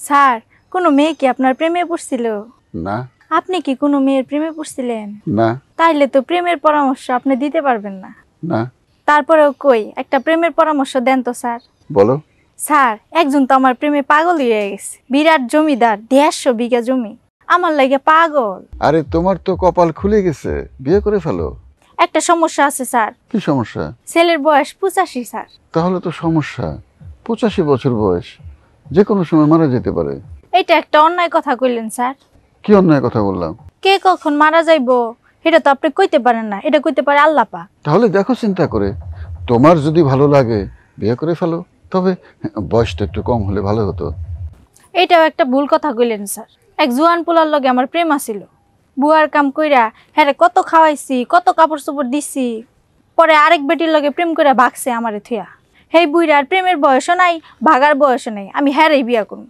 Sir কোনো মেয়ে কি আপনার প্রেমে পড়ছিল? না। আপনি কি কোনো মেয়ের প্রেমে পড়ছিলেন? না। তাইলে তো প্রেমের পরামর্শ আপনি দিতে পারবেন না। না। তারপরেও কই একটা প্রেমের পরামর্শ দেন তো স্যার। বলো। স্যার একজন তো আমার প্রেমে পাগল হয়ে গেছে, বিরাট জমিদার, 150 বিঘা জমি, আমার লাগে পাগল। আরে তোমার তো কপাল খুলে গেছে, বিয়ে করে ফেলো। একটা সমস্যা আছে স্যার। কি সমস্যা? ছেলের বয়স 85 স্যার। তাহলে তো সমস্যা, 85 বছর বয়স, যে কোনো সময় মারা যেতে পারে। এটা একটা অন্যায় কথা কইলেন স্যার। কি অন্যায় কথা বললাম? কে কখন মারা যাইবো এটা তো আপনি কইতে পারেন না, এটা কইতে পারে আল্লাহ পাক। তাহলে দেখো চিন্তা করে, তোমার যদি ভালো লাগে বিয়ে করে ফেলো, তবে বয়সটা একটু কম হলে ভালো হতো। এটাও একটা ভুল কথা কইলেন স্যার। এক জোয়ান পোলার লগে আমার প্রেম আছিল, বুয়ার কাম কইরা হ্যাঁ কত খাওয়াইছি, কত কাপড় চোপড় দিছি, পরে আরেক বেটির লগে প্রেম কইরা ভাগছে আমারে থুয়া। হেই বুইরার প্রেমের বয়সও নাই, ভাগার বয়সও নাই, আমি হ্যারেই বিয়া করব।